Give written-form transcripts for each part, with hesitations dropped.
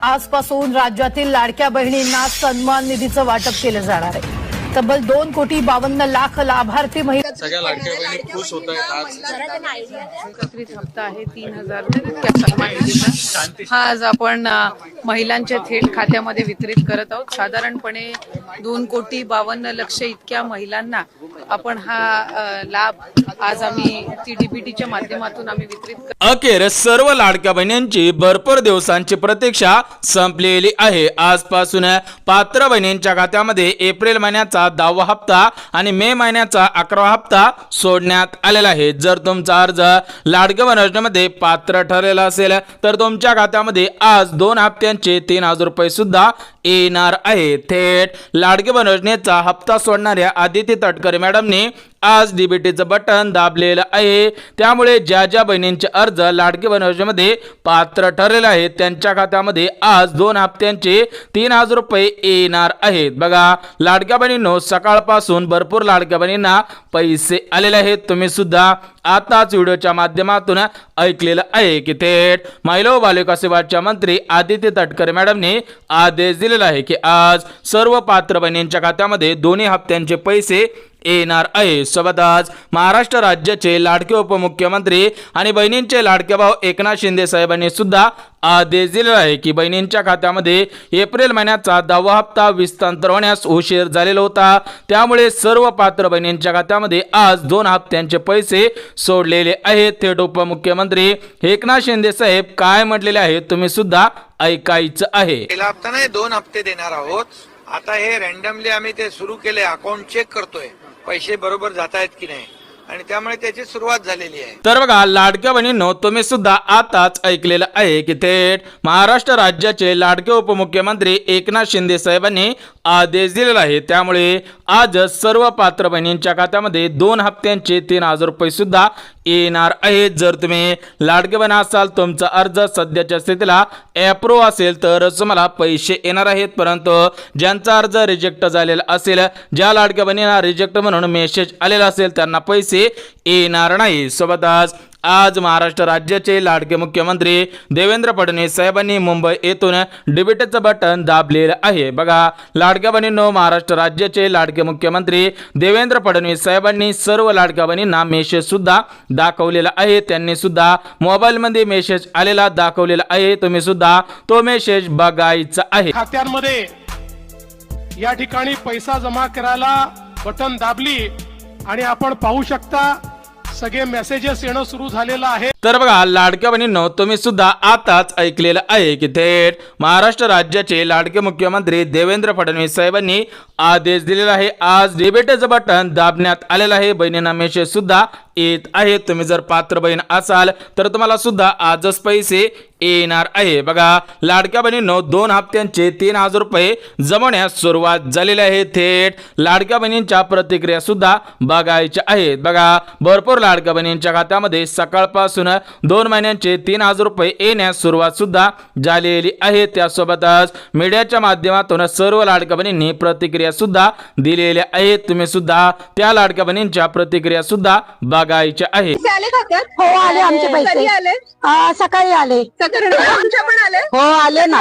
आजपासून राज्यातील लाडक्या बहिणींना सन्मान निधीचं वाटप केलं जाणार आहे। तब्बल 2,52,00,000 लाभार्थी महिला सगळ्या लाडक्या बहिणी खुश होत आहेत। आज एकत्रित हप्ता आहे 3,000 इतक्या सन्मान निधीचा। हा आज आपण महिलांच्या थेट खात्यामध्ये वितरित करत आहोत। साधारणपणे 2,52,00,000 इतक्या महिलांना आपण हा लाभ आज आम्ही TDBTच्या माध्यमातून आम्ही वितरित करतो। अखेर सर्व लाडक्या बहिणींची भरपूर दिवसांची प्रतीक्षा संपलेली आहे। आजपासून पात्र बहिणींच्या खात्यामध्ये एप्रिल महिन्याचा 10वा हप्ता आणि मे महिन्याचा 11वा हप्ता सोडण्यात आलेला आहे। जर तुमचा अर्ज लाडक्या बहीण योजनेमध्ये पात्र ठरलेला असेल तर तुमच्या खात्यामध्ये आज 2 हप्त्यांचे 3,000 रुपये सुद्धा येणार आहे। थेट लाडक्या बहीण योजनेचा हप्ता सोडणाऱ्या आदिती तटकरे मॅडमने आज डीबीटीचं बटन दाबलेलं आहे। त्यामुळे ज्या ज्या बहिणींचे अर्ज लाडक्या बहीण योजनेमध्ये पात्र ठरलेले आहेत त्यांच्या खात्यामध्ये आज 2 हप्त्यांचे 3,000 रुपये येणार आहेत। बघा लाडक्या बहिणींनो, सकाळपासून भरपूर लाडक्या बहिणींना पैसे आलेले आहेत। तुम्ही सुद्धा आताच व्हिडिओच्या माध्यमातून ऐकलेलं आहे की थेट महिला व बालविकास विभागाच्या मंत्री आदिती तटकरे मॅडमने आदेश दिलेला आहे की आज सर्व पात्र बहिणींच्या खात्यामध्ये दोन्ही हप्त्यांचे पैसे येणार आहे। सोबतच महाराष्ट्र राज्याचे लाडके उपमुख्यमंत्री आणि बहिणींचे लाडके भाऊ एकनाथ शिंदे साहेबांनी सुद्धा आदेश दिलेला आहे की बहिणींच्या खात्यामध्ये एप्रिल महिन्याचा 10वा हप्ता विस्तांतर होण्यास उशीर झालेला होता। त्यामुळे सर्व पात्र बहिणींच्या खात्यामध्ये आज 2 हप्त्यांचे पैसे सोडलेले आहेत। थेट उपमुख्यमंत्री एकनाथ शिंदे साहेब काय म्हटलेले आहे तुम्ही सुद्धा ऐकायचं आहे। पहिला हप्ता नाही 2 हप्ते देणार आहोत। आता हे रॅन्डमली आम्ही ते सुरू केले, अकाउंट चेक करतोय पैसे बरोबर जात आहेत की नाही आणि त्यामुळे त्याची सुरुवात झालेली आहे। तर बघा लाडक्या बहिणींनो, तुम्ही सुद्धा आताच ऐकलेलं आहे की थेट महाराष्ट्र राज्याचे लाडके उपमुख्यमंत्री एकनाथ शिंदे साहेबांनी आदेश दिलेला आहे। त्यामुळे आज सर्व पात्र बहिणींच्या खात्यामध्ये 2 हप्त्यांचे 3,000 रुपये सुद्धा येणार आहेत। जर तुम्ही लाडके बहीण असाल, तुमचा अर्ज सध्याच्या स्थितीला अप्रूव्ह असेल तर तुम्हाला पैसे येणार आहेत। परंतु ज्यांचा अर्ज रिजेक्ट झालेला असेल, ज्या लाडक्या बहिणींना रिजेक्ट म्हणून मेसेज आलेला असेल त्यांना पैसे येणार नाही। सोबतच आज महाराष्ट्र राज्याचे लाडके मुख्यमंत्री देवेंद्र फडणवीस साहेबांनी मुंबई येथून डीबीटीचं बटन दाबलेलं आहे। बघा लाडक्या बहिणींनो, महाराष्ट्र राज्याचे लाडके मुख्यमंत्री देवेंद्र फडणवीस साहेबांनी सर्व लाडक्या बहिणींना मेसेज सुद्धा दाखवलेला आहे। त्यांनी सुद्धा मोबाईल मध्ये मेसेज आलेला दाखवलेला आहे। तुम्ही सुद्धा तो मेसेज बघायचा आहे। खात्यांमध्ये या ठिकाणी पैसा जमा करायला बटन दाबली आणि आपण पाहू शकता सगळे मेसेजेस येणं सुरू झालेलं आहे। तर बघा लाडक्या बहिणींनो, तुम्ही सुद्धा आताच ऐकलेलं आहे की थेट महाराष्ट्र राज्याचे लाडके मुख्यमंत्री देवेंद्र फडणवीस साहेबांनी आदेश दिलेला आहे। आज डीबीटीचं बटन दाबण्यात आलेलं आहे। बहिणींना मेसेज सुद्धा येत आहे। तुम्ही जर पात्र बहीण असाल तर तुम्हाला सुद्धा आजच पैसे येणार आहे। बघा लाडक्या बहिणींनो, 2 हप्त्यांचे 3,000 रुपये जमवण्यास सुरुवात झालेली आहे। थेट लाडक्या बहिणींच्या प्रतिक्रिया सुद्धा बघायच्या आहेत। बघा भरपूर लाडक्या बहिणींच्या खात्यामध्ये सकाळपासून 2 महिन्यांचे 3,000 रुपये येण्यास सुरुवात सुद्धा झालेली आहे। त्यासोबतच मीडियाच्या माध्यमातून सर्व लाडक्या बहिणींनी प्रतिक्रिया सुद्धा दिलेल्या आहेत। तुम्ही सुद्धा त्या लाडक्या बहिणींच्या प्रतिक्रिया सुद्धा बघायच्या आहेत। हो आले आमचे पैसे सकाळी आले हो आले ना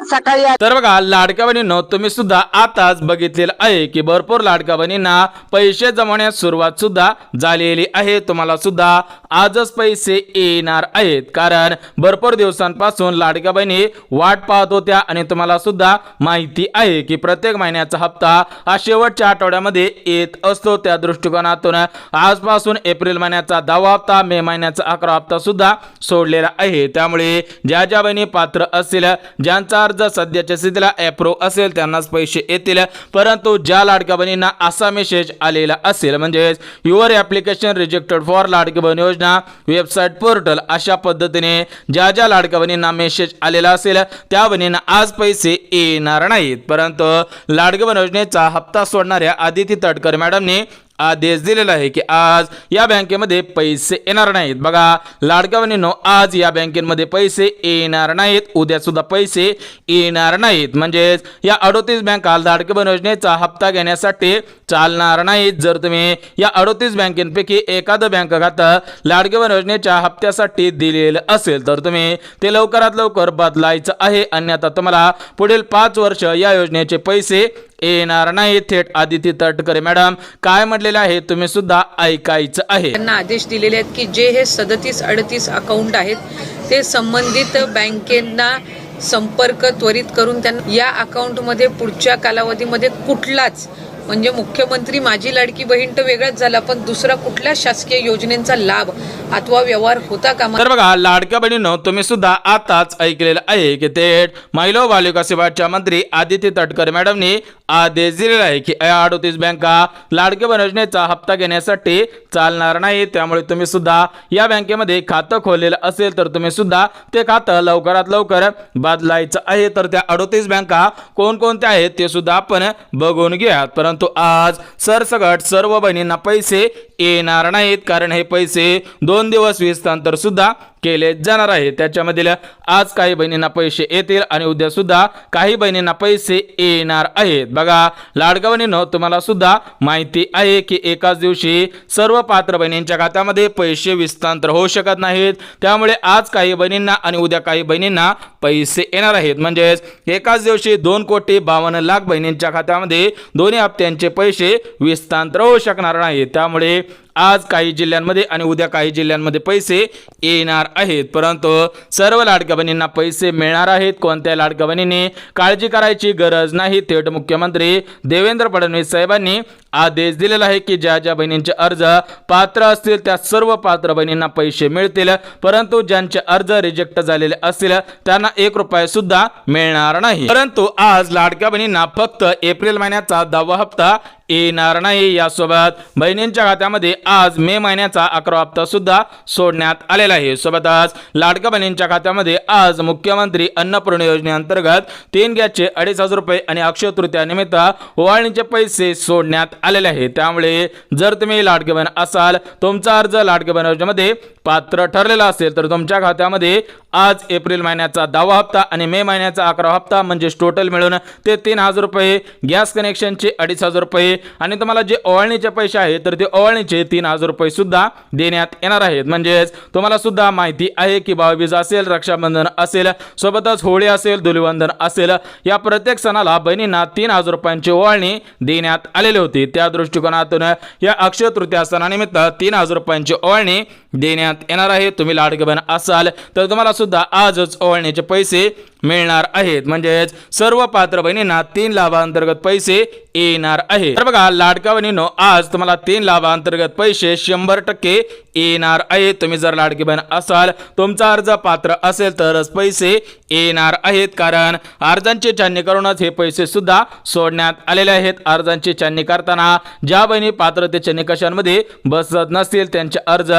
सकाळी आले। तर बघा लाडक्या बहिणींनो, तुम्ही सुद्धा आताच बघितलेलं आहे की भरपूर लाडक्या बहिणींना पैसे जमवण्यास सुरुवात सुद्धा झालेली आहे। तुम्हाला सुद्धा आजच पैसे येणार आहेत, कारण भरपूर दिवसांपासून लाडक्या बहिणी वाट पाहत होत्या आणि तुम्हाला सुद्धा माहिती आहे की प्रत्येक महिन्याचा हप्ता हा शेवटच्या आठवड्यामध्ये येत असतो। त्या दृष्टिकोनातून आजपासून एप्रिल महिन्याचा 10वा हप्ता, मे महिन्याचा 11वा हप्ता सुद्धा सोडलेला आहे। त्यामुळे ज्या ज्या बहिणी पात्र असतील, ज्यांचा अर्ज सध्याच्या स्थितीला अप्रूव्ह असेल त्यांनाच पैसे येतील। परंतु ज्या लाडक्या बहिणींना असा मेसेज आलेला असेल, म्हणजे your application rejected for Ladki Bahin योजना वेबसाईट पोर्टल, अशा पद्धतीने ज्या ज्या लाडक्या बहिणींना मेसेज आलेला असेल त्या बहिणींना आज पैसे येणार नाहीत। परंतु लाडकी बहीण योजनेचा हप्ता सोडणाऱ्या आदिती तटकरे मॅडमने आदेश दिलेला आहे की आज या बँकेमध्ये पैसे येणार नाहीत. बघा लाडक्या बहिणींनो, आज या बँकेमध्ये पैसे येणार नाहीत, उद्या सुद्धा पैसे येणार नाहीत. म्हणजेच या 38 बँका लाडक्या बहीण योजनेचा हप्ता घेण्यासाठी चालणार नाहीत. जर तुम्ही या 38 बँकेपैकी एखादं बँक खातं लाडक्या बहीण योजनेच्या हप्त्यासाठी दिलेलं असेल तर तुम्ही ते लवकरात लवकर बदलायचं आहे, अन्यथा तुम्हाला पुढील 5 वर्ष या योजनेचे पैसे येणार नाही. थेट आदिती तटकरे मॅडम काय म्हटलेले आहे तुम्ही सुद्धा ऐकायचं आहे. त्यांना आदेश दिलेले आहेत की जे हे 37-38 अकाउंट आहेत ते संबंधित बँकेंना संपर्क त्वरित करून त्यांना या अकाउंटमध्ये पुढच्या कालावधीमध्ये कुठलाच म्हणजे मुख्यमंत्री माझी लाडकी बहीण तर वेगळाच झाला, पण दुसरा कुठल्या शासकीय योजनेचा लाभ अथवा व्यवहार होता का? तर बघा लाडक्या बहिणींनो, तुम्ही सुद्धा आताच ऐकलेलं आहे की थेट महिला व बालविकास विभागाच्या मंत्री आदिती तटकरे मॅडमनी आदेश दिलेला आहे की या 38 बँका लाडक्या बहीण योजनेचा हप्ता घेण्यासाठी चालणार नाही. त्यामुळे तुम्ही सुद्धा या बँकेमध्ये खातं खोललेलं असेल तर तुम्ही सुद्धा ते खातं लवकरात लवकर बदलायचं आहे. तर त्या 38 बँका कोणकोणत्या आहेत ते सुद्धा आपण बघून घेऊयात. परंतु आज सरसकट सर्व बहिणींना पैसे येणार नाहीत, कारण हे पैसे 2 दिवस हस्तांतर सुद्धा केले जाणार आहे. त्याच्यामधील आज काही बहिणींना पैसे येतील आणि उद्या सुद्धा काही बहिणींना पैसे येणार आहेत. बघा लाडक्या बहिणींनो, तुम्हाला सुद्धा माहिती आहे की एकाच दिवशी सर्व पात्र बहिणींच्या खात्यामध्ये पैसे हस्तांतर होऊ शकत नाहीत. त्यामुळे आज काही बहिणींना आणि उद्या काही बहिणींना पैसे येणार आहेत. म्हणजेच एकाच दिवशी 2,52,00,000 बहिणींच्या खात्यामध्ये दोन्ही हप्त्यांचे पैसे हस्तांतर होऊ शकणार नाहीत. त्यामुळे आज काही जिल्ह्यांमध्ये आणि उद्या काही जिल्ह्यांमध्ये पैसे येणार आहेत. परंतु सर्व लाडक्या बहिणींना पैसे मिळणार आहेत. कोणत्या लाडक्या बहिणींनी काळजी करायची गरज नाही. थेट मुख्यमंत्री देवेंद्र फडणवीस साहेबांनी आदेश दिलेला आहे की ज्या ज्या बहिणींचे अर्ज पात्र असतील त्या सर्व पात्र बहिणींना पैसे मिळतील. परंतु ज्यांचे अर्ज रिजेक्ट झालेले असतील त्यांना 1 रुपया सुद्धा मिळणार नाही. परंतु आज लाडक्या बहिणींना फक्त एप्रिल महिन्याचा 10वा हप्ता येणार नाही. यासोबत बहिणींच्या खात्यामध्ये आज मे महिन्याचा 11वा हप्ता सुद्धा सोडण्यात आलेला आहे. सोबतच लाडक्या बहिणींच्या खात्यामध्ये आज मुख्यमंत्री अन्नपूर्णा योजनेअंतर्गत 3 गॅसचे 2,500 रुपये आणि अक्षय तृतीया निमित्त ओवाळणीचे पैसे सोडण्यात आलेले आहेत. त्यामुळे जर तुम्ही लाडकी बहीण असाल, तुमचा अर्ज लाडकी बहीण योजनेमध्ये पात्र ठरलेला असेल तर तुमच्या खात्यामध्ये आज एप्रिल महिन्याचा 10वा हप्ता आणि मे महिन्याचा 11वा हप्ता म्हणजे टोटल मिळून ते 3,000 रुपये, गॅस कनेक्शनचे 2,500 रुपये आणि तुम्हाला जे ओवाळणीचे पैसे आहेत तर ते ओवाळणीचे 3,000 रुपये सुद्धा देण्यात येणार आहेत. म्हणजेच तुम्हाला सुद्धा माहिती आहे की भाऊबीज असेल, रक्षाबंधन असेल, सोबतच होळी असेल, धुलीवंदन असेल, या प्रत्येक सणाला बहिणींना 3,000 रुपयांची ओवाळणी देण्यात आलेली होती. त्या दृष्टिकोनातून या अक्षय तृतीया सणानिमित्त 3,000 रुपयांची ओवाळणी देण्यात येणार आहे. तुम्ही लाडकी बहीण असाल तर तुम्हाला सुद्धा आजच ओवाळणीचे पैसे मिळणार आहेत. म्हणजेच सर्व पात्र बहिणींना 3 लाभांतर्गत पैसे येणार आहेत. तर बघा लाडक्या बहिणींनो, आज तुम्हाला 3 लाभांतर्गत पैसे 100% येणार आहेत. तुम्ही जर लाडकी बहीण असाल, तुमचा अर्ज पात्र असेल तरच पैसे येणार आहेत, कारण अर्जांची छाननी करूनच हे पैसे सुद्धा सोडण्यात आलेले आहेत. अर्जांची छाननी करताना ज्या बहिणी पात्रतेच्या निकषांमध्ये बसत नसतील त्यांचे अर्ज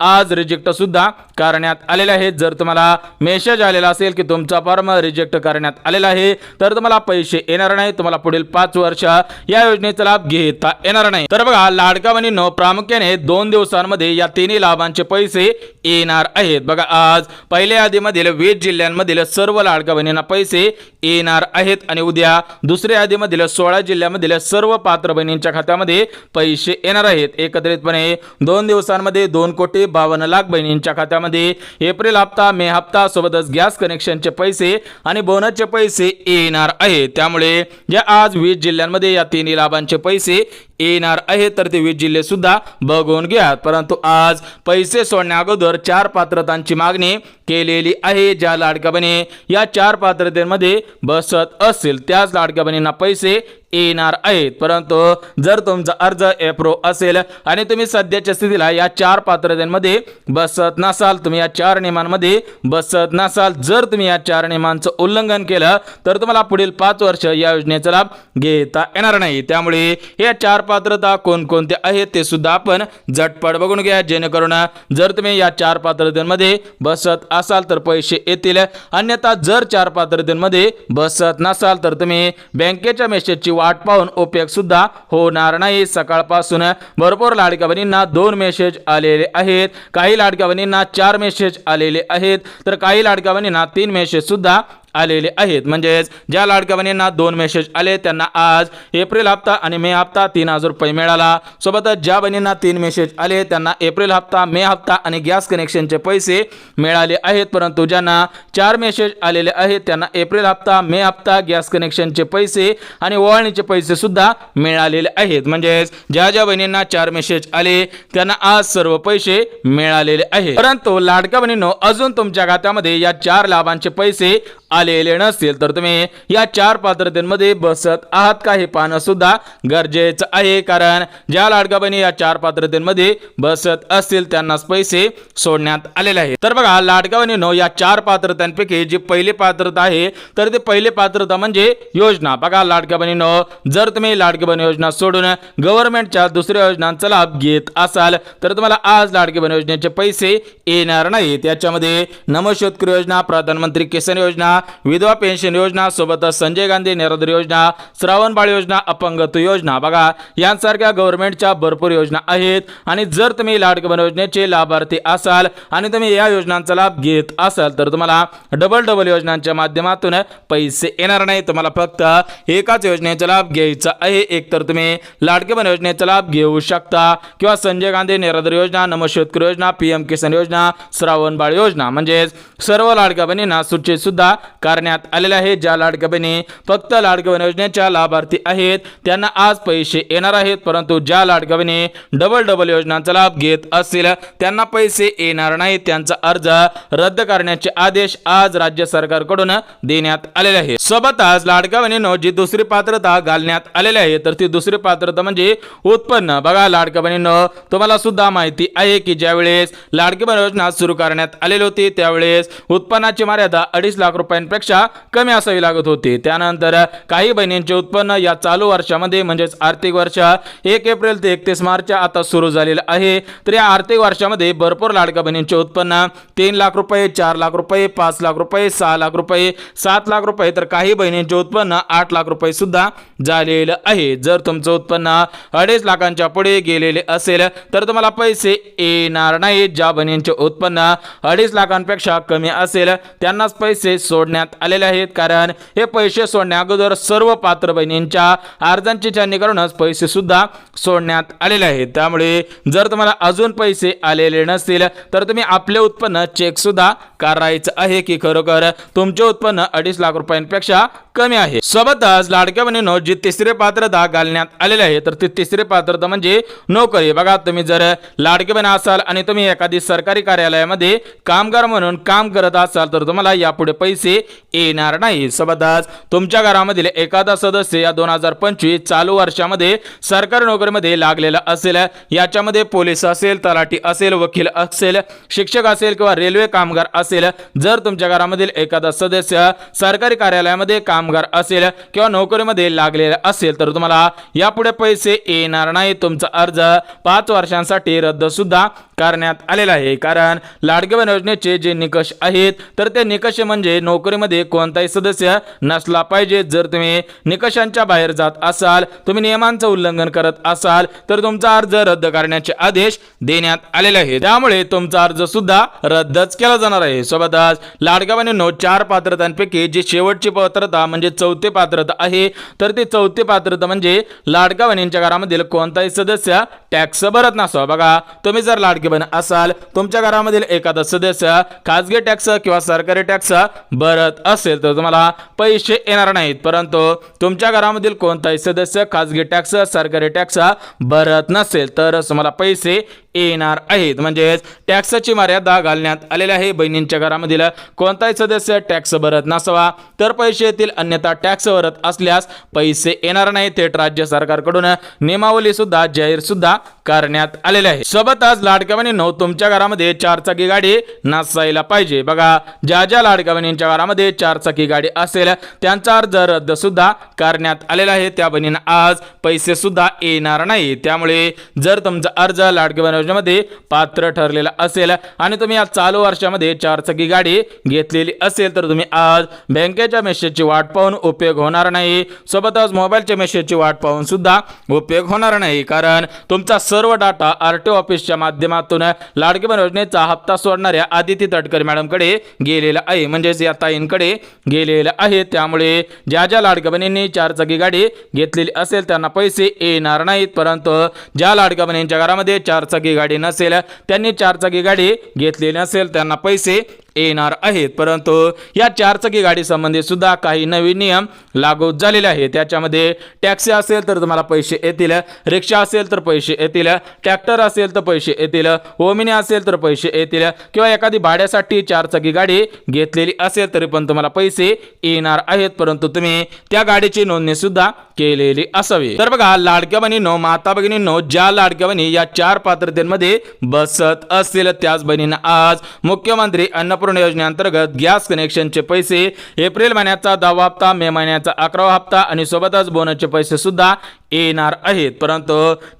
आज रिजेक्ट सुद्धा करण्यात आलेले आहेत. जर तुम्हाला मेसेज आलेला असेल की तुमचा फॉर्म रिजेक्ट करण्यात आलेला आहे तर तुम्हाला पैसे येणार नाही. तुम्हाला पुढील 5 वर्ष या योजनेचा लाभ घेता येणार नाही. तर बघा लाडक्या बहिणींनो, प्रामुख्याने 2 दिवसांमध्ये या 3 लाभांचे पैसे येणार आहेत. बघा आज पहिल्या यादीमधील 20 जिल्ह्यांमधील सर्व लाडक्या बहिणींना पैसे येणार आहेत आणि उद्या दुसऱ्या यादीमधील 16 जिल्ह्यांमधील सर्व पात्र बहिणींच्या खात्यामध्ये पैसे येणार आहेत. एकत्रितपणे 2 दिवसांमध्ये 2,52,00,000 बहिणींच्या खात्यामध्ये एप्रिल हप्ता, मे हप्ता सोबतच गॅस कनेक्शनचे पैसे आणि बोनसचे पैसे येणार आहेत. त्यामुळे या आज 20 जिल्ह्यांमध्ये या 3 लाभांचे पैसे येणार आहेत. तर ते 20 जिल्हे सुद्धा बघून घ्या. परंतु आज पैसे सोडण्या अगोदर 4 पात्रतांची मागणी केलेली आहे. ज्या लाडक्या बहिणी या 4 पात्रतेमध्ये बसत असतील त्याच लाडक्या बहिणींना पैसे येणार आहेत. परंतु जर तुमचा अर्ज एप्रूव्ह असेल आणि तुम्ही सध्याच्या स्थितीला या 4 पात्रतेमध्ये बसत नसाल, तुम्ही या 4 नियमांमध्ये बसत नसाल, जर तुम्ही या 4 नियमांचं उल्लंघन केलं तर तुम्हाला पुढील 5 वर्ष या योजनेचा लाभ घेता येणार नाही. त्यामुळे या 4 पात्रता कोणकोणत्या आहेत ते सुद्धा आपण झटपट बघून घ्या, जेणेकरून जर तुम्ही या 4 पात्रतेमध्ये बसत असाल तर पैसे येतील, अन्यथा जर 4 पात्रतेमध्ये बसत नसाल तर तुम्ही बँकेच्या मेसेजची वाट पाहून उपयोग सुद्धा होणार नाही। सकाळपासून भरपूर लाडक्या बहिणींना 2 मेसेज आलेले आहेत, काही लाडक्या बहिणींना 4 मेसेज आलेले आहेत, तर काही लाडक्या बहिणींना 3 मेसेज सुद्धा आलेले आहेत। म्हणजेच ज्या लाडक्या बहिणींना 2 मेसेज आले त्यांना आज एप्रिल हप्ता आणि मे हप्ता 3000 रुपये मिळाला। सोबतच ज्या बहिणींना 3 मेसेज आले त्यांना एप्रिल हप्ता, मे हप्ता आणि गॅस कनेक्शनचे पैसे मिळाले आहेत, परंतु ज्यांना 4 मेसेज आलेले आहेत त्यांना एप्रिल हप्ता, मे हप्ता, गॅस कनेक्शनचे पैसे आणि ओवाळणीचे पैसे सुद्धा मिळालेले आहेत। म्हणजेच ज्या ज्या बहिणींना 4 मेसेज आले त्यांना आज सर्व पैसे मिळालेले आहेत, परंतु लाडक्या बहिणींनो अजून तुमच्या खात्यामध्ये या 4 लाभांचे पैसे आलेले नसतील तर तुम्ही या 4 पात्रतेमध्ये बसत आहात का हे पाहणं सुद्धा गरजेचं आहे, कारण ज्या लाडक्या बहिणी या 4 पात्रतेमध्ये बसत असतील त्यांनाच पैसे सोडण्यात आलेले आहेत। तर बघा लाडक्या बहिणींनो, या 4 पात्रतांपैकी जी पहिली पात्रता आहे तर ते पहिली पात्रता म्हणजे योजना। बघा लाडक्या बहिणींनो, जर तुम्ही लाडकी बहीण योजना सोडून गव्हर्नमेंटच्या दुसऱ्या योजनांचा लाभ घेत असाल तर तुम्हाला आज लाडकी बहीण योजनेचे पैसे येणार नाहीत। याच्यामध्ये नमोशेतकरी योजना, प्रधानमंत्री किसान योजना, विधवा पेन्शन योजना, सोबतच संजय गांधी निराधार योजना, श्रावणबाळ योजना, अपंगत्व योजना, बघा यांसारख्या गव्हर्नमेंटच्या भरपूर योजना आहेत। आणि जर तुम्ही लाडकी बहीण योजनेचे लाभार्थी असाल आणि तुम्ही या योजनांचा लाभ घेत असाल तर तुम्हाला डबल योजनांच्या माध्यमातून पैसे येणार नाही। तुम्हाला फक्त एकाच योजनेचा लाभ घ्यायचा आहे, एक तर तुम्ही लाडकी बहीण योजनेचा लाभ घेऊ शकता किंवा संजय गांधी निराधार योजना, नमोशेतकरी योजना, पीएम किसान योजना, श्रावणबाळ योजना, म्हणजे सर्व लाडक्या बहिणींना सूचित सुद्धा करण्यात आलेले आहे। ज्या लाडक्या बहिणी फक्त लाडकी बहीण योजनेच्या लाभार्थी आहेत त्यांना आज पैसे येणार आहेत, परंतु ज्या लाडक्या बहिणी डबल योजनांचा लाभ घेत असतील त्यांना पैसे येणार नाहीत। त्यांचा अर्ज रद्द करण्याचे आदेश आज राज्य सरकारकडून देण्यात आलेले आहे। सोबतच लाडक्या बहिणींनो, जी दुसरी पात्रता घालण्यात आलेली आहे तर ती दुसरी पात्रता म्हणजे उत्पन्न। बघा लाडक्या बहिणींनो, तुम्हाला सुद्धा माहिती आहे की ज्यावेळेस लाडकी बहीण योजना सुरू करण्यात आलेली होती त्यावेळेस उत्पन्नाची मर्यादा 2.5 लाख रुपयांपेक्षा कमी असावी लागत होती। त्यानंतर काही बहिणींचे उत्पन्न या चालू वर्षामध्ये म्हणजेच आर्थिक वर्ष 1 एप्रिल ते 31 मार्च आता सुरू झालेलं आहे, तर या आर्थिक वर्षामध्ये भरपूर लाडक्या बहिणींचे उत्पन्न 3 लाख रुपये, 4 लाख रुपये, 5 लाख रुपये, 6 लाख रुपये, 7 लाख रुपये, तर काही बहिणींचे उत्पन्न 8 लाख रुपये सुद्धा झालेलं आहे। जर तुमचं उत्पन्न 2.5 लाखांच्या पुढे गेलेले असेल तर तुम्हाला पैसे येणार नाही। ज्या बहिणींचे उत्पन्न 2.5 लाखांपेक्षा कमी असेल त्यांनाच पैसे सोडण्यात आलेले आहेत, कारण हे पैसे सोडण्या अगोदर सर्व पात्र बहिणींच्या अर्जांची छाननी करूनच पैसे सुद्धा सोडण्यात आलेले आहेत। त्यामुळे जर तुम्हाला अजून पैसे आलेले नसतील तर तुम्ही आपले उत्पन्न चेक सुद्धा करायचं आहे की खरोखर तुमचे उत्पन्न 2.5 लाख रुपयांपेक्षा कमी आहे। सोबतच लाडक्या बहिणींनो, जी तिसरी पात्रता घालण्यात आलेली आहे तर ती तिसरी पात्रता म्हणजे नोकरी। बघा तुम्ही जर लाडकी बहीण असाल आणि तुम्ही एखादी सरकारी कार्यालयामध्ये कामगार म्हणून काम करत असाल तर तुम्हाला यापुढे पैसे येणार नाही। सोबतच तुमच्या घरामधील एखादा सदस्य या 2025 चालू वर्षामध्ये सरकारी नोकरीमध्ये लागलेला असेल, याच्यामध्ये पोलीस असेल, तलाठी असेल, वकील असेल, शिक्षक असेल किंवा रेल्वे कामगार असेल, जर तुमच्या घरामधील एखादा सदस्य सरकारी कार्यालयामध्ये कामगार असेल किंवा नोकरीमध्ये लागलेला असेल तर तुम्हाला यापुढे पैसे येणार नाही। तुमचा अर्ज 5 वर्षांसाठी रद्द सुद्धा करण्यात आलेला आहे, कारण लाडकी बहीण योजनेचे जे निकष आहेत तर ते निकष म्हणजे नोकरीमध्ये कोणताही सदस्य नसला पाहिजे। जर तुम्ही निकषांच्या बाहेर जात असाल, तुम्ही नियमांचं उल्लंघन करत असाल तर तुमचा अर्ज रद्द करण्याचे आदेश देण्यात आलेले आहेत, त्यामुळे तुमचा अर्ज सुद्धा रद्दच केला जाणार आहे। सोबतच लाडक्या बहिणींनो, 4 पात्रतांपैकी जी शेवटची पात्रता म्हणजे चौथी पात्रता आहे तर ती चौथी पात्रता म्हणजे लाडक्या बहिणींच्या घरामधील कोणताही सदस्य टॅक्स भरत नसावा। बघा तुम्ही जर लाडकी बहीण असाल, तुमच्या घरामधील एखादा सदस्य खासगी टॅक्स किंवा सरकारी टॅक्स भरत असेल तर तुम्हाला पैसे येणार नाहीत, परंतु तुमच्या घरामधील कोणताही सदस्य खासगी टॅक्स, सरकारी टॅक्स भरत नसेल तर तुम्हाला पैसे येणार आहेत. म्हणजेच टॅक्सची मर्यादा घालण्यात आलेली आहे. बहिणींच्या घरामधील कोणताही सदस्य टॅक्स भरत नसावा तर पैसे येतील, अन्यथा टॅक्स भरत असल्यास पैसे येणार नाही. थेट राज्य सरकारकडून नियमावली सुद्धा जाहीर सुद्धा करण्यात आलेले आहे. सोबतच लाडक्या बहिणींनो, तुमच्या घरामध्ये 4 गाडी नसायला पाहिजे. बघा, ज्या ज्या लाडक्या बहिणींच्या घरामध्ये 4 गाडी असेल त्यांचा अर्ज रद्द सुद्धा करण्यात आलेला आहे. त्या बहिणींना आज पैसे सुद्धा येणार नाही. त्यामुळे जर तुमचा अर्ज लाडक्या बहीण योजनेमध्ये पात्र ठरलेला असेल आणि तुम्ही या चालू वर्षामध्ये 4 गाडी घेतलेली असेल तर तुम्ही आज बँकेच्या मेसेजची वाट पाहून उपयोग होणार नाही. सोबतच मोबाईलच्या मेसेजची वाट पाहून सुद्धा उपयोग होणार नाही, कारण तुमचा सर्व डाटा आरटीओ ऑफिसच्या माध्यमातून लाडकी बहीण योजनेचा हप्ता सोडणाऱ्या आदिती तटकरे मॅडमकडे गेलेला आहे, म्हणजेच या ताईंकडे गेलेला आहे. त्यामुळे ज्या ज्या लाडक्या बहिणींनी 4 गाडी घेतलेली असेल त्यांना पैसे येणार नाहीत, परंतु ज्या लाडक्या बहिणींच्या घरामध्ये 4 गाडी नसेल, त्यांनी 4 गाडी घेतलेली नसेल, त्यांना पैसे येणार आहेत. परंतु या 4 गाडी संबंधी सुद्धा काही नवीन नियम लागू झालेले आहेत. त्याच्यामध्ये टॅक्सी असेल तर तुम्हाला पैसे येतील, रिक्षा असेल तर पैसे येतील, ट्रॅक्टर असेल तर पैसे येतील, ओमिनी असेल तर पैसे येतील, किंवा एखादी भाड्यासाठी 4 गाडी घेतलेली असेल तरी पण तुम्हाला पैसे येणार आहेत, परंतु तुम्ही त्या गाडीची नोंदणी सुद्धा केलेली असावी. तर बघा लाडक्या बहिणींनो, माता भगिनींनो, ज्या लाडक्या बहिणी या 4 पात्रतेमध्ये बसत असतील त्याच बहिणींना आज मुख्यमंत्री अन्नपूर्णा योजनेअंतर्गत गॅस कनेक्शनचे पैसे, एप्रिल महिन्याचा 10वा हप्ता, मे महिन्याचा 11वा हप्ता आणि सोबतच बोनसचे पैसे सुद्धा येणार आहेत. परंतु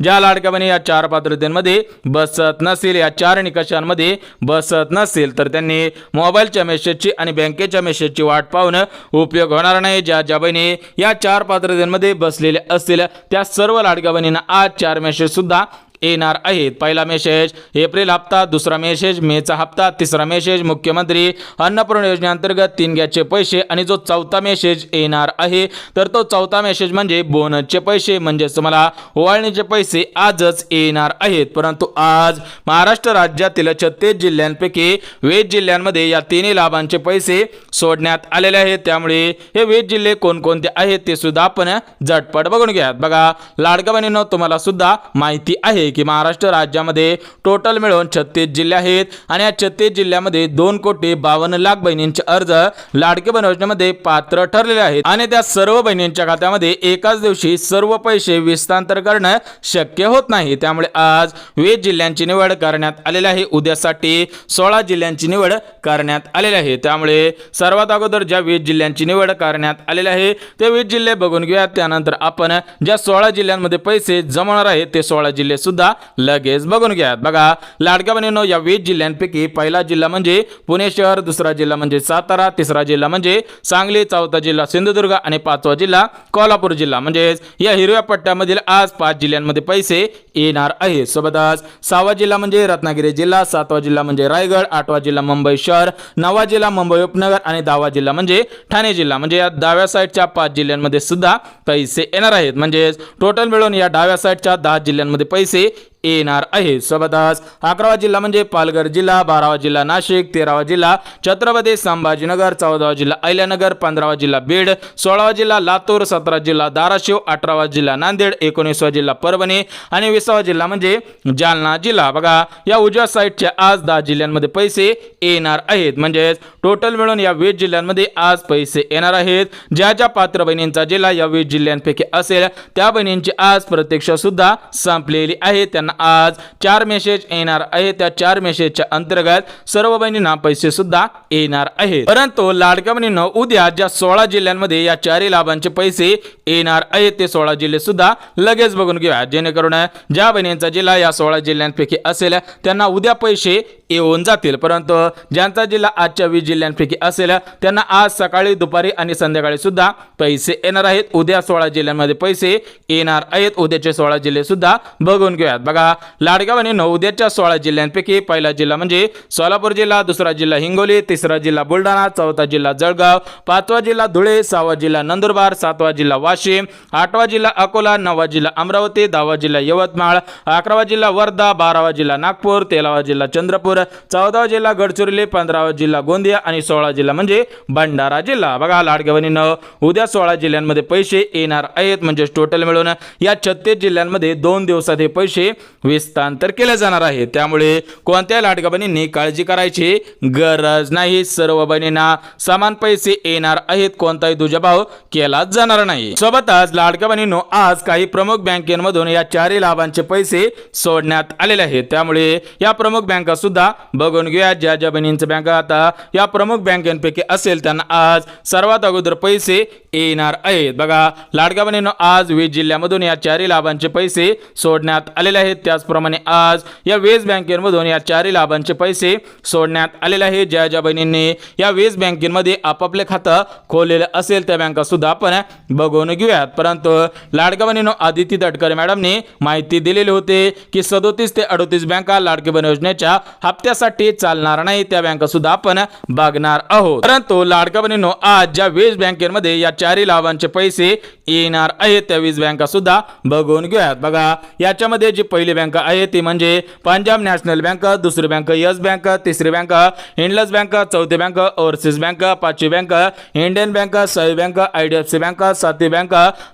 ज्या लाडक्या बहिणी या 4 पात्रतेमध्ये बसत नसेल, या 4 निकषांमध्ये बसत नसेल तर त्यांनी मोबाईलच्या मेसेजची आणि बँकेच्या मेसेजची वाट पाहून उपयोग होणार नाही. ज्या ज्या बहिणी या 4 पात्रतेमध्ये बसलेल्या असतील त्या सर्व लाडक्या बहिणींना आज 4 मेसेज सुद्धा येणार आहेत. पहिला मेसेज एप्रिल हप्ता, दुसरा मेसेज मेचा हप्ता, तिसरा मेसेज मुख्यमंत्री अन्नपूर्णा योजनेअंतर्गत 3 गॅसचे पैसे आणि जो 4था मेसेज येणार आहे तर तो 4था मेसेज म्हणजे बोनसचे पैसे, म्हणजेच तुम्हाला ओवाळणीचे पैसे आजच येणार आहेत. परंतु आज महाराष्ट्र राज्यातील 36 जिल्ह्यांपैकी 20 जिल्ह्यांमध्ये या 3 लाभांचे पैसे सोडण्यात आलेले आहेत. त्यामुळे हे 20 जिल्हे कोणकोणते आहेत ते सुद्धा आपण झटपट बघून घ्या. बघा लाडक्या बहिणींनो, तुम्हाला सुद्धा माहिती आहे की महाराष्ट्र राज्यामध्ये टोटल मिळून 36 जिल्हे आहेत आणि या 36 जिल्ह्यामध्ये 2,52,00,000 बहिणींचे अर्ज लाडकी बहीण योजनेमध्ये पात्र ठरलेले आहेत आणि त्या सर्व बहिणींच्या खात्यामध्ये एकाच दिवशी सर्व पैसे विस्तांतर करणं शक्य होत नाही. त्यामुळे आज 20 जिल्ह्यांची निवड करण्यात आलेली आहे. उद्यासाठी 16 जिल्ह्यांची निवड करण्यात आलेली आहे. त्यामुळे सर्वात अगोदर ज्या 20 जिल्ह्यांची निवड करण्यात आलेली आहे ते 20 जिल्हे बघून घेऊया. त्यानंतर आपण ज्या 16 जिल्ह्यांमध्ये पैसे जमवणार आहेत ते 16 जिल्हे सुद्धा लगेच बघून घ्या. बघा लाडक्या बहिणींनो, या 20 जिल्ह्यांपैकी पहिला जिल्हा म्हणजे पुणे शहर, दुसरा जिल्हा म्हणजे सातारा, तिसरा जिल्हा म्हणजे सांगली, चौथा जिल्हा सिंधुदुर्ग आणि 5वा जिल्हा कोल्हापूर जिल्हा. म्हणजे या हिरव्या पट्ट्यामधील आज 5 जिल्ह्यांमध्ये पैसे येणार आहेत. सोबतच 6वा जिल्हा म्हणजे रत्नागिरी जिल्हा, 7वा जिल्हा म्हणजे रायगड, 8वा जिल्हा मुंबई शहर, 9वा जिल्हा मुंबई उपनगर आणि 10वा जिल्हा म्हणजे ठाणे जिल्हा. म्हणजे या डाव्या साईडच्या 5 जिल्ह्यांमध्ये सुद्धा पैसे येणार आहेत. म्हणजे टोटल मिळून या डाव्या साईडच्या 10 जिल्ह्यांमध्ये पैसे येणार आहे. सोबतच 11वा जिल्हा म्हणजे पालघर जिल्हा, 12वा जिल्हा नाशिक, 13वा जिल्हा छत्रपती संभाजीनगर, 14वा जिल्हा अहिल्यानगर, 15वा जिल्हा बीड, 16वा जिल्हा लातूर, 17वा जिल्हा धाराशिव, 18वा जिल्हा नांदेड, 19वा जिल्हा परभणी आणि 20वा जिल्हा म्हणजे जालना जिल्हा. बघा या उजव्या साईडच्या आज 10 जिल्ह्यांमध्ये पैसे येणार आहेत. म्हणजे टोटल मिळून या 20 जिल्ह्यांमध्ये आज पैसे येणार आहेत. ज्या ज्या पात्र बहिणींचा जिल्हा या 20 जिल्ह्यांपैकी असेल त्या बहिणींची आज प्रतीक्षा सुद्धा संपलेली आहे. त्यांना आज 4 मेसेज येणार आहे. त्या 4 मेसेजच्या अंतर्गत सर्व बहिणींना पैसे सुद्धा येणार आहेत. परंतु लाडक्या बहिणींनो, उद्या ज्या 16 जिल्ह्यांमध्ये या 4 लाभांचे पैसे येणार आहेत ते 16 जिल्हे सुद्धा लगेच बघून घेऊया, जेणेकरून ज्या बहिणींचा जिल्हा या 16 जिल्ह्यांपैकी असेल त्यांना उद्या पैसे येऊन जातील. परंतु ज्यांचा जिल्हा आजच्या 20 जिल्ह्यांपैकी असेल त्यांना आज सकाळी, दुपारी आणि संध्याकाळी सुद्धा पैसे येणार आहेत. उद्या 16 जिल्ह्यांमध्ये पैसे येणार आहेत. उद्याचे 16 जिल्हे सुद्धा बघून घेऊयात. बघा लाडक्या बहिणींनो, उद्याच्या 16 जिल्ह्यांपैकी पहिला जिल्हा म्हणजे सोलापूर जिल्हा, दुसरा जिल्हा हिंगोली, तिसरा जिल्हा बुलढाणा, चौथा जिल्हा जळगाव, 5वा जिल्हा धुळे, 6वा जिल्हा नंदुरबार, 7वा जिल्हा वाशिम, 8वा जिल्हा अकोला, 9वा जिल्हा अमरावती, 10वा जिल्हा यवतमाळ, 11वा जिल्हा वर्धा, 12वा जिल्हा नागपूर, 13वा जिल्हा चंद्रपूर, तर 14वा जिल्हा गडचिरोली, 15वा जिल्हा गोंदिया आणि 16 जिल्हा म्हणजे भंडारा जिल्हा. बघा लाडक्या बहिणींनो, उद्या 16 जिल्ह्यांमध्ये पैसे येणार आहेत. म्हणजे टोटल मिळून या 36 जिल्ह्यांमध्ये 2 दिवसात हे पैसे विस्तांतर केले जाणार आहे. त्यामुळे कोणत्या लाडक्या बहिणींनी काळजी करायची गरज नाही. सर्व बहिणींना समान पैसे येणार आहेत. कोणताही दुजाभाव केला जाणार नाही. सोबतच लाडक्या बहिणींनो, आज काही प्रमुख बँकेमधून या 4 लाभांचे पैसे सोडण्यात आलेले आहेत. त्यामुळे या प्रमुख बँका सुद्धा बघून घेऊया. ज्या ज्या बहिणींच्या बँका आता या प्रमुख बँकांपैकी असेल त्यांना आज सर्वात अगोदर पैसे येणार आहेत. बघा लाडक्या बहिणींनो, आज 20 जिल्ह्यामधून या 4 लाभांचे पैसे सोडण्यात आलेले आहेत. त्याचप्रमाणे आज या 20 बँकेमधून या 4 लाभांचे पैसे सोडण्यात आलेले आहेत. ज्या ज्या बहिणींनी या 20 बँकेमध्ये आपापले खातं खोललेलं असेल त्या बँका सुद्धा आपण बघून घेऊयात. परंतु लाडक्या बहिणींनो, आदिती तटकरे मॅडमने माहिती दिलेली होती की 37 ते 38 बँका लाडकी बहीण योजनेच्या हप्त्यासाठी चालणार नाही. त्या बँका सुद्धा आपण बघणार आहोत. परंतु लाडक्या बहिणींनो, आज ज्या 20 बँकेमध्ये या 4 लाभांचे पैसे येणार आहेत त्या 20 बँका सुद्धा बघून घेऊयात. बघा याच्यामध्ये जी पहिली बँक आहे ती म्हणजे पंजाब नॅशनल बँक, दुसरी बँक यस बँक, तिसरी बँक इंडस बँक, चौथी बँक ओव्हरसीज बँक, पाचवी बँक इंडियन बँक, सहावी बँक IDFC बँक, सातवी बँक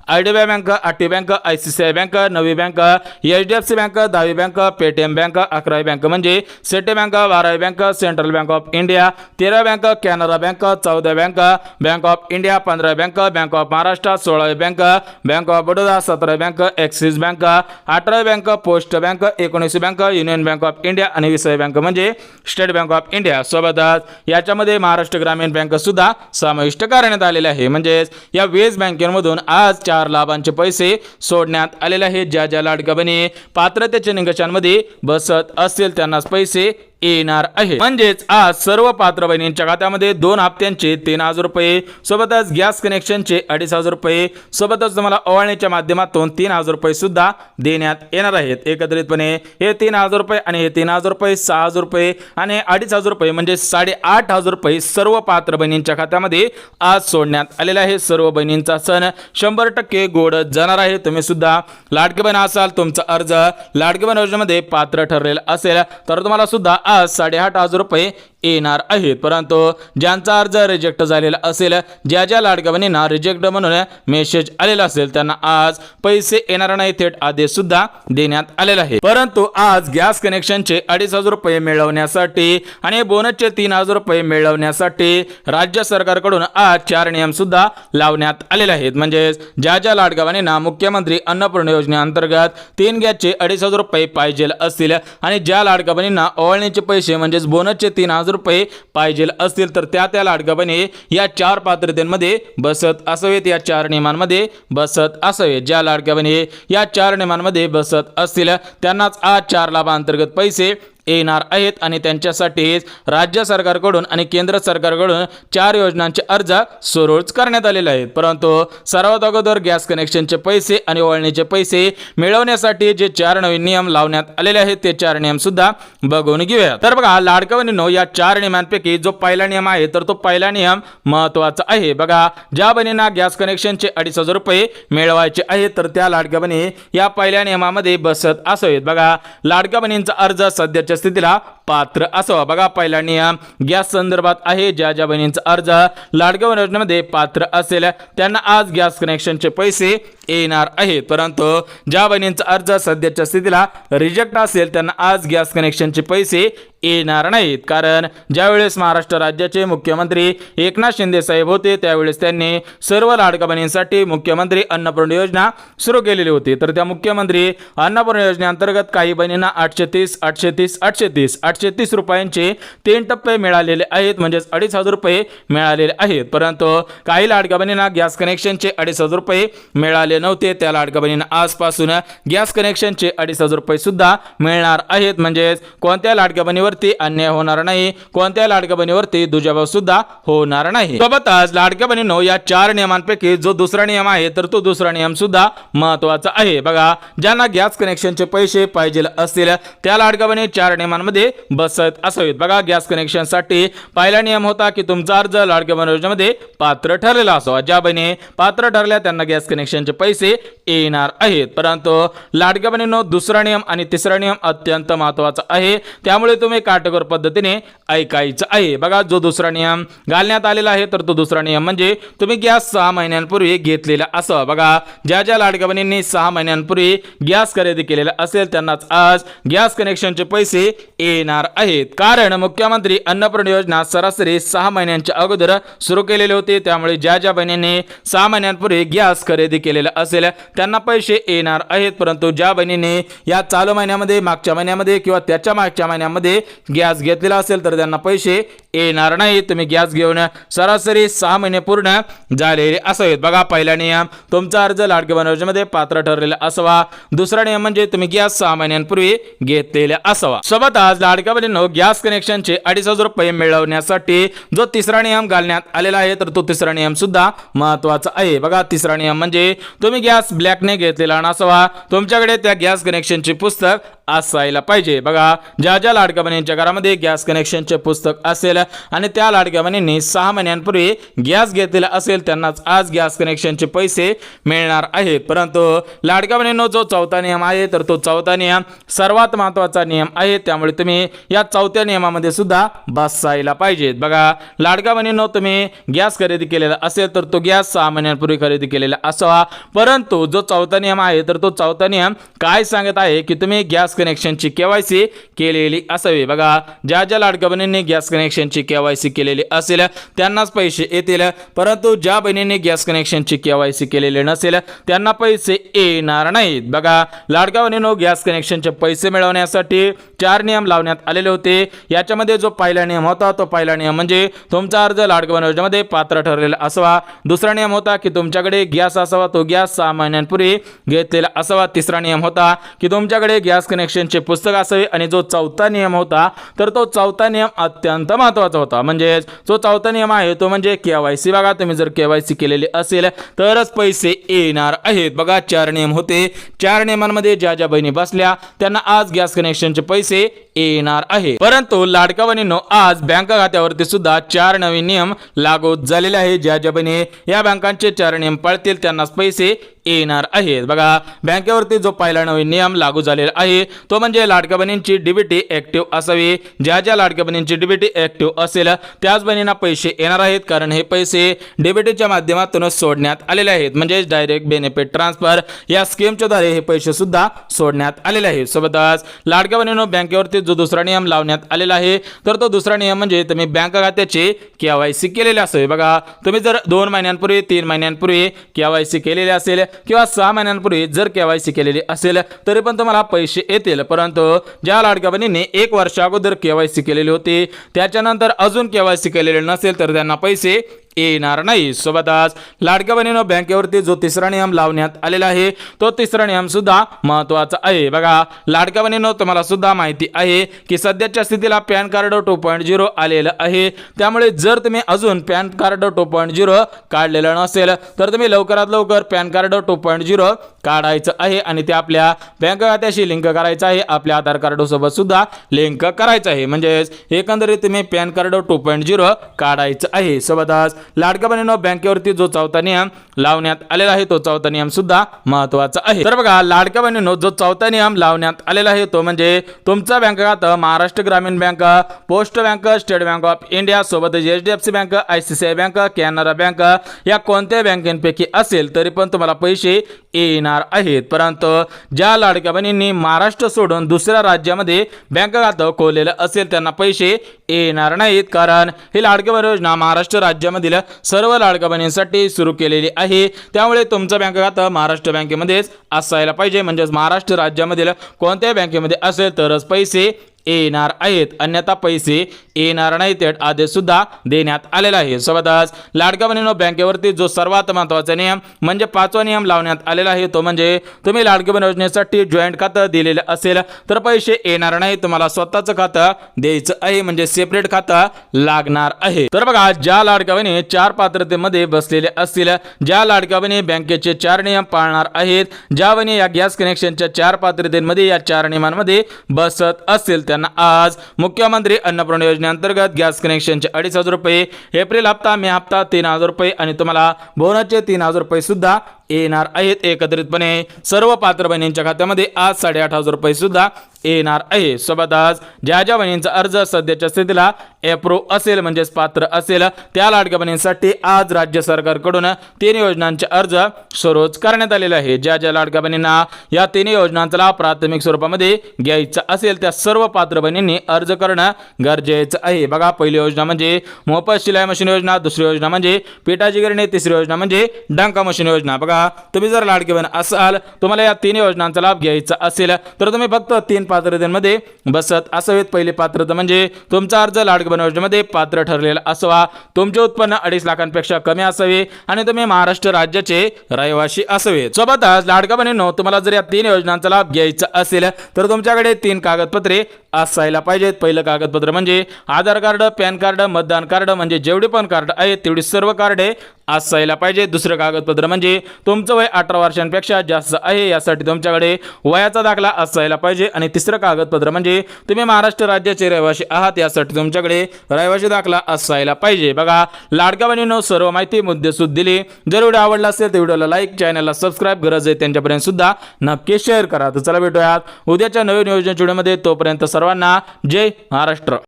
IDBI बँक, आठवी बँक ICICI बँक, नववी बँक HDFC बँक, 10वी बँक पेटीएम बँक, 11वी बँक म्हणजे सिटी बँक, 12वी bank central bank of India, 13वी बँक कॅनरा बँक, 14वी बँक बँक ऑफ इंडिया, 15वी बँक बँक ऑफ महाराष्ट्र, 16वी बँक बँक ऑफ बडोदा, 17वी बँक ॲक्सिस बँक, 18वी बँक पोस्ट बँक, 19वी bank union bank of India आणि 20वी बँक म्हणजे स्टेट बँक ऑफ इंडिया. सोबतच याच्यामध्ये महाराष्ट्र ग्रामीण बँक सुद्धा समाविष्ट करण्यात आलेले आहे. म्हणजे या 20 बँकेमधून आज 4 लाभांचे पैसे सोडण्यात आलेले आहेत. ज्या ज्या लाडक्या बहिणी पात्रतेच्या निकषांमध्ये बसत असतील त्यांनाच पैसे येणार आहे. म्हणजेच आज सर्व पात्र बहिणींच्या खात्यामध्ये 2 हप्त्यांचे 3,000 रुपये, सोबतच गॅस कनेक्शनचे 2,500 रुपये, सोबतच तुम्हाला ओवाळणीच्या माध्यमातून 3,000 रुपये सुद्धा देण्यात येणार आहेत. एकत्रितपणे हे 3,000 रुपये आणि हे 3,000 रुपये, 6,000 रुपये आणि 2,500 रुपये म्हणजे 8,500 रुपये सर्व पात्र बहिणींच्या खात्यामध्ये आज सोडण्यात आलेले आहे. सर्व बहिणींचा सण 100% गोड जाणार आहे. तुम्ही सुद्धा लाडकी बहीण असाल, तुमचा अर्ज लाडकी बहीण योजनेमध्ये पात्र ठरलेला असेल तर तुम्हाला सुद्धा आज 8,500 रुपये येणार आहेत. परंतु ज्यांचा अर्ज रिजेक्ट झालेला असेल, ज्या ज्या लाडक्या बहिणींना रिजेक्ट म्हणून मेसेज आलेला असेल त्यांना आज पैसे येणार नाही, थेट आदेश सुद्धा देण्यात आलेला आहे. परंतु आज गॅस कनेक्शनचे 2,500 रुपये मिळवण्यासाठी आणि बोनसचे 3,000 रुपये मिळवण्यासाठी राज्य सरकारकडून आज 4 नियम सुद्धा लावण्यात आलेले आहेत. म्हणजे ज्या ज्या लाडक्या बहिणींना मुख्यमंत्री अन्नपूर्णा योजनेअंतर्गत 3 गॅसचे 2,500 रुपये पाहिजे असतील आणि ज्या लाडक्या बहिणींना ओवाळणीचे पैसे म्हणजेच बोनसचे 3,000 रुपये पाहिजे असतील तर त्या लाडक्या बहिणी या 4 पात्रतेमध्ये बसत असावेत, या 4 नियमांमध्ये बसत असावेत. ज्या लाडक्या बहिणी या 4 नियमांमध्ये बसत असतील त्यांनाच आज 4 लाभांतर्गत पैसे येणार आहेत आणि त्यांच्यासाठी राज्य सरकारकडून आणि केंद्र सरकारकडून 4 योजनांचे अर्ज सुरूच करण्यात आलेले आहेत. परंतु सर्वात अगोदर गॅस कनेक्शनचे पैसे आणि ओवाळणीचे पैसे मिळवण्यासाठी जे 4 नवीन नियम लावण्यात आलेले आहेत ते 4 नियम सुद्धा बघून घेऊया. तर बघा लाडक्या बहिणींनो, या 4 नियमांपैकी जो पहिला नियम आहे तर तो पहिला नियम महत्त्वाचा आहे. बघा ज्या बहिणींना गॅस कनेक्शनचे 2,500 रुपये मिळवायचे आहेत तर त्या लाडक्या बहिणी या पहिल्या नियमामध्ये बसत असावेत. बघा लाडक्या बहिणींचा अर्ज सध्याच्या स्थितीला पात्र असावा. बघा पहिला नियम गॅस संदर्भात आहे. ज्या ज्या बहिणींचा अर्ज लाडक्या बहीण योजनेमध्ये पात्र असेल त्यांना आज गॅस कनेक्शनचे पैसे येणार आहेत. परंतु ज्या बहिणींचा अर्ज सध्याच्या स्थितीला रिजेक्ट असेल त्यांना आज गॅस कनेक्शनचे पैसे येणार नाहीत. कारण ज्यावेळेस महाराष्ट्र राज्याचे मुख्यमंत्री एकनाथ शिंदे साहेब होते त्यावेळेस त्यांनी सर्व लाडक्या बहिणींसाठी मुख्यमंत्री अन्नपूर्णा योजना सुरू केलेली होती. तर त्या मुख्यमंत्री अन्नपूर्णा योजनेअंतर्गत काही बहिणींना 830 रुपयांचे 3 टप्पे मिळालेले आहेत. म्हणजेच 2,500 रुपये मिळालेले आहेत. परंतु काही लाडक्या बहिणींना गॅस कनेक्शनचे 2,500 रुपये मिळाले नव्हते. त्या लाडक्या बहिणींना आजपासून गॅस कनेक्शनचे 2,500 रुपये सुद्धा मिळणार आहेत. म्हणजेच कोणत्या लाडक्या बहिणीवरती अन्याय होणार नाही, कोणत्या लाडक्या बहिणीवरती दुजाभाव सुद्धा होणार नाही. सोबतच लाडक्या बहिणींनो, या 4 नियमांपैकी जो दुसरा नियम आहे तर तो दुसरा नियम सुद्धा महत्त्वाचा आहे. बघा ज्यांना गॅस कनेक्शनचे पैसे पाहिजे असतील त्या लाडक्या बहिणी 4 नियमांमध्ये बसत असावेत. बघा गॅस कनेक्शनसाठी पहिला नियम होता की तुमचा अर्ज लाडक्या बहीण योजनेमध्ये पात्र ठरलेला असावा. ज्या बहिणी पात्र ठरल्या त्यांना गॅस कनेक्शनचे पैसे येणार आहेत. परंतु लाडक्या बहिणींनो, दुसरा नियम आणि तिसरा नियम अत्यंत महत्त्वाचा आहे, त्यामुळे तुम्ही काटेकोर पद्धतीने ऐकायचं आहे. बघा, जो दुसरा नियम घालण्यात आलेला आहे तर तो दुसरा नियम म्हणजे तुम्ही गॅस 6 महिन्यांपूर्वी घेतलेला असावा. बघा, ज्या ज्या लाडक्या बहिणींनी 6 महिन्यांपूर्वी गॅस खरेदी केलेला असेल त्यांनाच आज गॅस कनेक्शनचे पैसे येणार आहेत. कारण मुख्यमंत्री अन्नपूर्णा योजना सरासरी 6 महिन्यांच्या अगोदर सुरू केलेले होते, त्यामुळे ज्या ज्या बहिणींनी 6 महिन्यांपूर्वी गॅस खरेदी केलेला असेल त्यांना पैसे येणार आहेत. परंतु ज्या बहिणींनी या चालू महिन्यामध्ये, मागच्या महिन्यामध्ये किंवा त्याच्या मागच्या महिन्यामध्ये गॅस घेतलेला असेल तर त्यांना पैसे येणार नाही. तुम्ही गॅस घेऊन सरासरी 6 महिने पूर्ण झालेले असावेत. बघा, पहिला नियम, तुमचा अर्ज लाडक्या बहिणी योजनेमध्ये पात्र ठरलेला असावा. दुसरा नियम म्हणजे तुम्ही गॅस 6 महिन्यांपूर्वी घेतलेला असावा. सोबतच लाडक्या बहिणींनो, गॅस कनेक्शनचे 2,500 रुपये मिळवण्यासाठी जो तिसरा नियम घालण्यात आलेला आहे तर तो तिसरा नियम सुद्धा महत्त्वाचा आहे. बघा, तिसरा नियम म्हणजे तुम्ही गॅस ब्लॅकने घेतलेला नसावा. तुमच्याकडे त्या गॅस कनेक्शनचे पुस्तक असायला पाहिजे. बघा, ज्या ज्या लाडक्या बहिणींच्या घरामध्ये गॅस कनेक्शनचे पुस्तक असेल आणि त्या लाडक्या बहिणींनी 6 महिन्यांपूर्वी गॅस घेतलेला असेल त्यांनाच आज गॅस कनेक्शनचे पैसे मिळणार आहेत. परंतु लाडक्या बहिणींनो, जो चौथा नियम आहे तर तो चौथा नियम सर्वात महत्त्वाचा नियम आहे, त्यामुळे तुम्ही या चौथ्या नियमामध्ये सुद्धा बसायला पाहिजेत. बघा, लाडक्या बहिणींनो, तुम्ही गॅस खरेदी केलेला असेल तर तो गॅस 6 महिन्यांपूर्वी खरेदी केलेला असावा. परंतु जो चौथा नियम आहे तर तो चौथा नियम काय सांगत आहे की तुम्ही गॅस कनेक्शनची केवायसी केलेली असावी. बघा, ज्या ज्या लाडक्या बहिणींनी गॅस कनेक्शनची केवायसी केलेली असेल त्यांनाच पैसे येतील. परंतु ज्या बहिणींनी गॅस कनेक्शनची केवायसी केलेली नसेल त्यांना पैसे येणार नाहीत. बघा, लाडक्या बहिणींनो, गॅस कनेक्शनचे पैसे मिळवण्यासाठी 4 नियम लावण्यात आलेले होते. याच्यामध्ये जो पहिला नियम होता तो पहिला नियम म्हणजे तुमचा अर्ज लाडक्या बहिणी योजनेमध्ये पात्र ठरलेला असावा. दुसरा नियम होता की तुमच्याकडे गॅस असावा, तो गॅस 6 महिन्यांपूर्वी घेतलेला असावा. तिसरा नियम होता की तुमच्याकडे गॅस कनेक्शनचे पुस्तक असावे. आणि जो चौथा नियम होता तर तो चौथा नियम अत्यंत महत्त्वाचा होता, म्हणजे जो चौथा नियम आहे तो म्हणजे केवायसी. बघा, तुम्ही जर केवायसी केलेली असेल तरच पैसे येणार आहेत. बघा, 4 नियम होते. 4 नियमांमध्ये ज्या ज्या बहिणी बसल्या त्यांना आज गॅस कनेक्शनचे पैसे येणार आहे. परंतु लाडक्या बहिणींनो, आज बँक खात्यावरती सुद्धा 4 नवीन नियम लागू झालेले आहेत. ज्या ज्या बहिणी या बँकांचे 4 नियम पाळतील त्यांनाच पैसे येणार आहेत. बघा, बँकेवरती जो पहिला नवीन नियम लागू झालेला आहे तो म्हणजे लाडक्या बहिणींची डीबीटी ऍक्टिव्ह असावी. ज्या ज्या लाडक्या बहिणींची डीबीटी ऍक्टिव्ह असेल त्याच बहिणींना पैसे येणार आहेत, कारण हे पैसे डीबीटीच्या माध्यमातून सोडण्यात आलेले आहेत. म्हणजे डायरेक्ट बेनिफिट ट्रान्सफर या स्कीमच्या द्वारे हे पैसे सुद्धा सोडण्यात आलेले आहेत. सोबतच लाडक्या बहिणींनो, बँकेवरती जो दुसरा नियम लावण्यात आलेला आहे तर तो दुसरा नियम म्हणजे तुम्ही बँक खात्याचे केवायसी केलेले असावे. बघा, तुम्ही जर 2 महिन्यांपूर्वी, 3 महिन्यांपूर्वी केवायसी केलेले असेल किंवा 6 महिन्यांपूर्वी जर केवायसी केलेली असेल तरी पण तुम्हाला पैसे येतील. परंतु ज्या लाडक्या बहिणींनी 1 वर्ष अगोदर केवायसी केलेली होती त्याच्यानंतर अजून केवायसी केलेले नसेल तर त्यांना पैसे येणार नाही. सोबतच लाडक्या बहिणींनो, बँकेवरती जो तिसरा नियम लावण्यात आलेला आहे तो तिसरा नियम सुद्धा महत्त्वाचा आहे. बघा, लाडक्या बहिणींनो, तुम्हाला सुद्धा माहिती आहे की सध्याच्या स्थितीला पॅन कार्ड 2.0 आलेलं आहे. त्यामुळे जर तुम्ही अजून पॅन कार्ड 2.0 काढलेलं नसेल तर तुम्ही लवकरात लवकर पॅन कार्ड 2.0 काढायचं आहे आणि ते आपल्या बँक खात्याशी लिंक करायचं आहे. आपल्या आधार कार्ड सोबत सुद्धा लिंक करायचं आहे. म्हणजे एकंदरीत तुम्ही पॅन कार्ड 2.0 काढायचं आहे. सोबतच लाडक्या बहिणींनो, बँकेवरती जो चौथा नियम लावण्यात आलेला आहे तो चौथा नियम सुद्धा महत्त्वाचा आहे. तर बघा, लाडक्या बहिणींनो, जो चौथा नियम लावण्यात आलेला आहे तो म्हणजे तुमचा बँक खातं महाराष्ट्र ग्रामीण bank, post bank, state bank of India सोबत HDFC bank, ICICI bank, Canara bank या कोणत्याही बँकेपैकी असेल तरी पण तुम्हाला पैसे येणार आहेत. परंतु ज्या लाडक्या बहिणींनी महाराष्ट्र सोडून दुसऱ्या राज्यामध्ये बँक खातं खोललेलं असेल त्यांना पैसे येणार नाहीत, कारण ही लाडकी बहीण योजना महाराष्ट्र राज्यामधील सर्व लाडक्या बहिणींसाठी सुरू केलेली आहे. त्यामुळे तुमचं बँक खातं महाराष्ट्र बँकेमध्येच असायला पाहिजे. म्हणजेच महाराष्ट्र राज्यामधील कोणत्याही बँकेमध्ये असेल तरच पैसे येणार आहेत, अन्यथा पैसे येणार नाहीत. आदेश सुद्धा देण्यात आलेला आहे. सोबतच लाडक्या बहिणींनो, बँकेवरती जो सर्वात महत्त्वाचा नियम म्हणजे 5वा नियम लावण्यात आलेला आहे तो म्हणजे तुम्ही लाडकी बहीण योजनेसाठी जॉईंट खातं दिलेलं असेल तर पैसे येणार नाही. तुम्हाला स्वतःचं खातं द्यायचं आहे, म्हणजे सेपरेट खातं लागणार आहे. तर बघा, ज्या लाडक्या बहिणी 4 पात्रतेमध्ये बसलेले असतील, ज्या लाडक्या बहिणी बँकेचे 4 नियम पाळणार आहेत, ज्या बहिणी या गॅस कनेक्शनच्या 4 पात्रतेमध्ये या 4 नियमांमध्ये बसत असतील त्यांना आज मुख्यमंत्री अन्नपूर्णा योजनेअंतर्गत गॅस कनेक्शनचे 2,500 रुपये, एप्रिल हप्ता, मे हप्ता 3,000 रुपये आणि तुम्हाला बोनसचे 3,000 रुपये सुद्धा येणार आहेत. एकत्रितपणे सर्व पात्र बहिणींच्या खात्यामध्ये आज 8,500 रुपये सुद्धा येणार आहे. सोबतच ज्या ज्या बहिणींचा अर्ज सध्याच्या स्थितीला अप्रूव्ह असेल म्हणजेच पात्र असेल त्या लाडक्या बहिणींसाठी आज राज्य सरकारकडून 3 योजनांचे अर्ज सुरू करण्यात आलेले आहे. ज्या ज्या लाडक्या बहिणींना या 3 योजनांचा लाभ प्राथमिक स्वरूपामध्ये घ्यायचा असेल त्या सर्व पात्र बहिणींनी अर्ज करणं गरजेचं आहे. बघा, पहिली योजना म्हणजे मोफत शिलाई मशीन योजना, दुसरी योजना म्हणजे पिठाची गिरणी, तिसरी योजना म्हणजे डंका मशीन योजना. बघा, तुम्ही जर लाडकी बहीण असाल, तुम्हाला या 3 योजनांचा लाभ घ्यायचा असेल तर तुम्ही फक्त 3 पात्रतेमध्ये बसत असावेत. पहिली पात्रता म्हणजे तुमचा अर्ज लाडकी बहीण योजनेमध्ये पात्र ठरलेला असावा, तुमचे उत्पन्न 2.5 लाखांपेक्षा कमी असावे आणि तुम्ही महाराष्ट्र राज्याचे रहिवासी असावेत. सोबतच लाडक्या बहिणींनो, तुम्हाला जर या 3 योजनांचा लाभ घ्यायचा असेल तर तुमच्याकडे 3 कागदपत्रे असायला पाहिजेत. पहिलं कागदपत्र म्हणजे आधार कार्ड, पॅन कार्ड, मतदान कार्ड म्हणजे जेवढी पण कार्ड आहेत तेवढी सर्व कार्डे असायला पाहिजे. दुसरं कागदपत्र म्हणजे तुमचं वय 18 वर्षांपेक्षा जास्त आहे यासाठी तुमच्याकडे वयाचा दाखला असायला पाहिजे. आणि तिसरं कागदपत्र म्हणजे तुम्ही महाराष्ट्र राज्याचे रहिवासी आहात यासाठी तुमच्याकडे रहिवासी दाखला असायला पाहिजे. बघा, लाडक्या बहिणींनो, सर्व माहिती मुद्देसूद दिली. जर व्हिडिओ आवडला असेल तर व्हिडिओला लाईक, चॅनलला सबस्क्राईब गरज आहे त्यांच्यापर्यंत सुद्धा नक्की शेअर करा. तर चला भेटूयात उद्याच्या नवीन योजनेच्या व्हिडिओमध्ये. तोपर्यंत सर्वांना जय महाराष्ट्र.